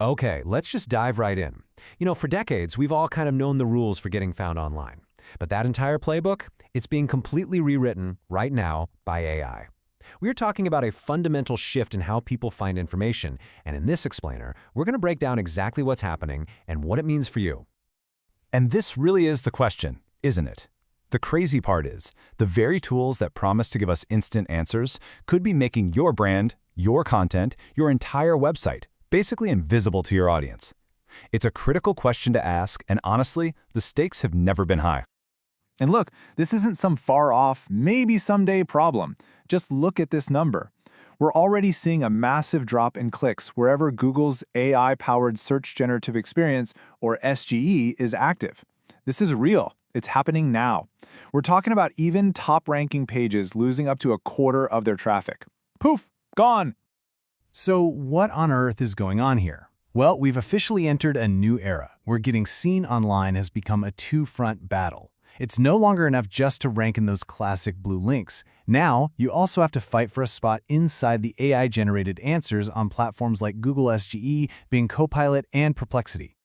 Okay, let's just dive right in. For decades, we've all kind of known the rules for getting found online. But that entire playbook, it's being completely rewritten right now by AI. We're talking about a fundamental shift in how people find information, and in this explainer, we're going to break down exactly what's happening and what it means for you. And this really is the question, isn't it? The crazy part is, the very tools that promise to give us instant answers could be making your brand, your content, your entire website basically invisible to your audience. It's a critical question to ask, and honestly, the stakes have never been high. And look, this isn't some far-off, maybe someday problem. Just look at this number. We're already seeing a massive drop in clicks wherever Google's AI-powered Search Generative Experience, or SGE, is active. This is real. It's happening now. We're talking about even top-ranking pages losing up to a quarter of their traffic. Poof! Gone! So what on earth is going on here? Well, we've officially entered a new era where getting seen online has become a two-front battle. It's no longer enough just to rank in those classic blue links. Now, you also have to fight for a spot inside the AI-generated answers on platforms like Google SGE, Bing Copilot, and Perplexity.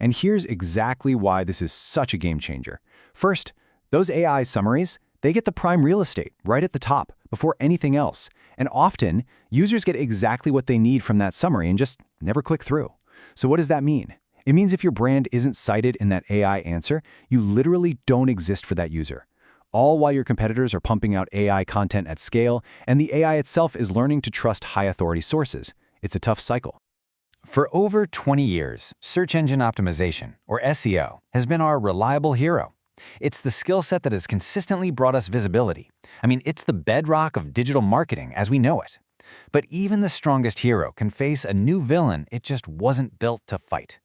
And here's exactly why this is such a game changer. First, those AI summaries, they get the prime real estate right at the top before anything else. And often, users get exactly what they need from that summary and just never click through. So what does that mean? It means if your brand isn't cited in that AI answer, you literally don't exist for that user. All while your competitors are pumping out AI content at scale, and the AI itself is learning to trust high-authority sources. It's a tough cycle. For over 20 years, search engine optimization, or SEO, has been our reliable hero. It's the skill set that has consistently brought us visibility. It's the bedrock of digital marketing as we know it. But even the strongest hero can face a new villain it just wasn't built to fight.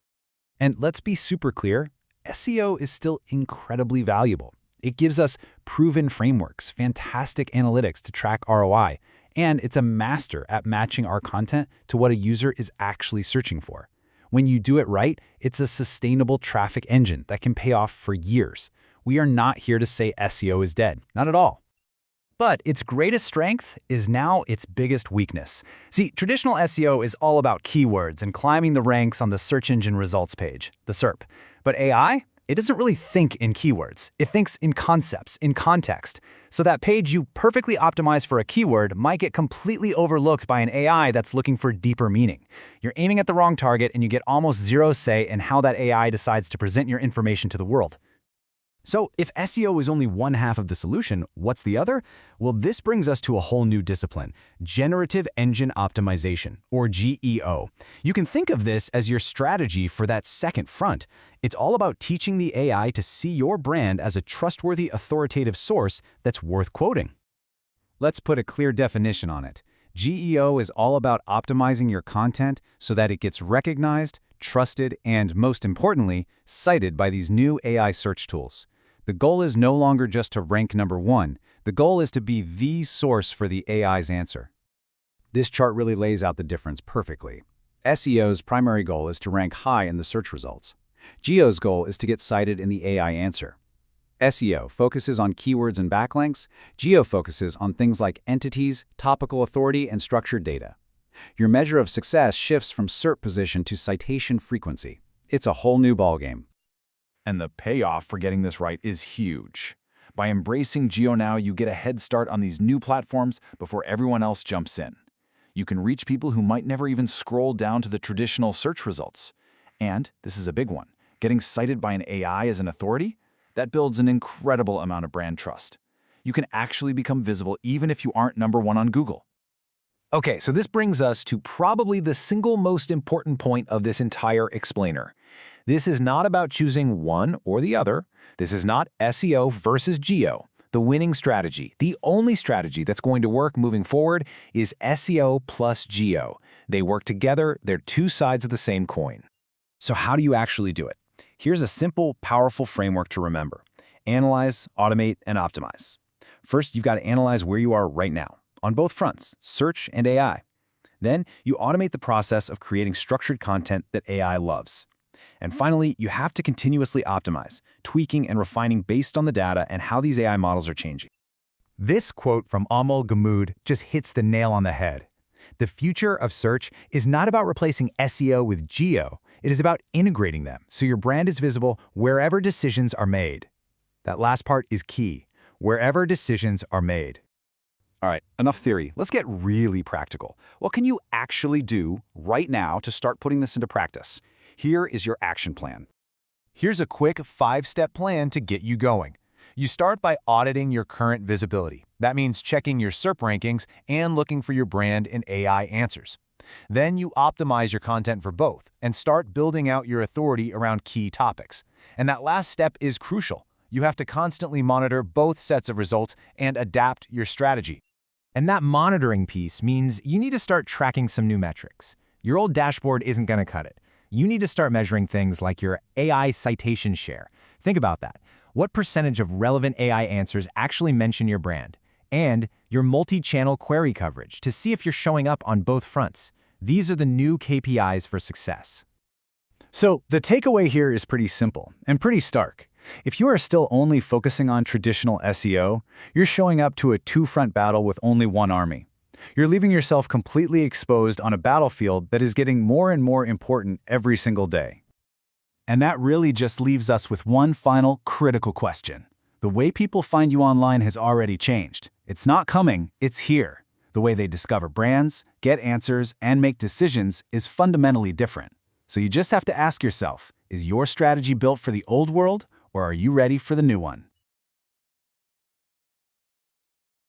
And let's be super clear, SEO is still incredibly valuable. It gives us proven frameworks, fantastic analytics to track ROI, and it's a master at matching our content to what a user is actually searching for. When you do it right, it's a sustainable traffic engine that can pay off for years. We are not here to say SEO is dead, not at all. But its greatest strength is now its biggest weakness. See, traditional SEO is all about keywords and climbing the ranks on the search engine results page, the SERP. But AI? It doesn't really think in keywords. It thinks in concepts, in context. So that page you perfectly optimize for a keyword might get completely overlooked by an AI that's looking for deeper meaning. You're aiming at the wrong target and you get almost zero say in how that AI decides to present your information to the world. So if SEO is only one half of the solution, what's the other? Well, this brings us to a whole new discipline, Generative Engine Optimization, or GEO. You can think of this as your strategy for that second front. It's all about teaching the AI to see your brand as a trustworthy, authoritative source that's worth quoting. Let's put a clear definition on it. GEO is all about optimizing your content so that it gets recognized, trusted, and most importantly, cited by these new AI search tools. The goal is no longer just to rank number one. The goal is to be the source for the AI's answer. This chart really lays out the difference perfectly. SEO's primary goal is to rank high in the search results. GEO's goal is to get cited in the AI answer. SEO focuses on keywords and backlinks. GEO focuses on things like entities, topical authority, and structured data. Your measure of success shifts from SERP position to citation frequency. It's a whole new ballgame. And the payoff for getting this right is huge. By embracing GEO now, you get a head start on these new platforms before everyone else jumps in. You can reach people who might never even scroll down to the traditional search results. And, this is a big one, getting cited by an AI as an authority? That builds an incredible amount of brand trust. You can actually become visible even if you aren't number one on Google. Okay, so this brings us to probably the single most important point of this entire explainer. This is not about choosing one or the other. This is not SEO versus GEO. The winning strategy, the only strategy that's going to work moving forward, is SEO plus GEO. They work together, they're two sides of the same coin. So how do you actually do it? Here's a simple, powerful framework to remember. Analyze, automate, and optimize. First, you've got to analyze where you are right now, on both fronts, search and AI. Then, you automate the process of creating structured content that AI loves. And finally, you have to continuously optimize, tweaking and refining based on the data and how these AI models are changing. This quote from Amal Gammood just hits the nail on the head. The future of search is not about replacing SEO with GEO. It is about integrating them so your brand is visible wherever decisions are made. That last part is key. Wherever decisions are made. All right, enough theory. Let's get really practical. What can you actually do right now to start putting this into practice? Here is your action plan. Here's a quick 5-step plan to get you going. You start by auditing your current visibility. That means checking your SERP rankings and looking for your brand in AI answers. Then you optimize your content for both and start building out your authority around key topics. And that last step is crucial. You have to constantly monitor both sets of results and adapt your strategy. And that monitoring piece means you need to start tracking some new metrics. Your old dashboard isn't going to cut it. You need to start measuring things like your AI citation share. Think about that. What percentage of relevant AI answers actually mention your brand? And your multi-channel query coverage to see if you're showing up on both fronts. These are the new KPIs for success. So the takeaway here is pretty simple and pretty stark. If you are still only focusing on traditional SEO, you're showing up to a two-front battle with only one army. You're leaving yourself completely exposed on a battlefield that is getting more and more important every single day. And that really just leaves us with one final critical question. The way people find you online has already changed. It's not coming, it's here. The way they discover brands, get answers, and make decisions is fundamentally different. So you just have to ask yourself, is your strategy built for the old world, or are you ready for the new one?